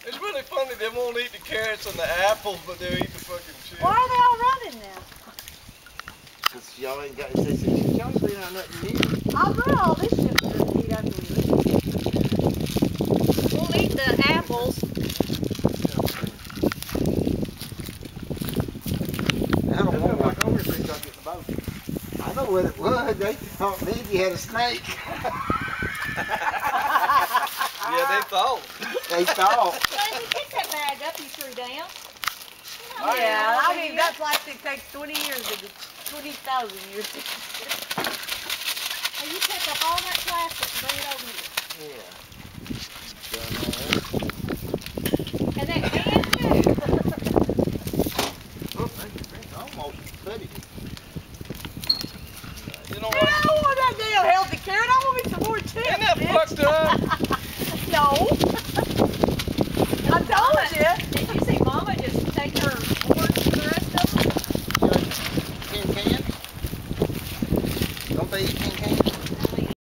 It's really funny, they won't eat the carrots and the apples, but they'll eat the fucking chips. Why are they all running now? Because y'all ain't got, they said, y'all ain't clean out nothing new. I'll put all this shit to eat after we leave. We'll eat the apples. I don't want like over here y'all get the boat. I know what it was. They thought Lindsey had a snake. Yeah, they thought. They thought. Lindsey, pick that bag up you threw down. Oh, Yeah, I mean, that plastic takes 20 years to 20,000 years to Hey, you pick up all that plastic and bring it over here. Yeah. And that can too. Oh, that's almost putty. You know I what? don't want that damn healthy carrot. I want me some more chips. Isn't that fucked up?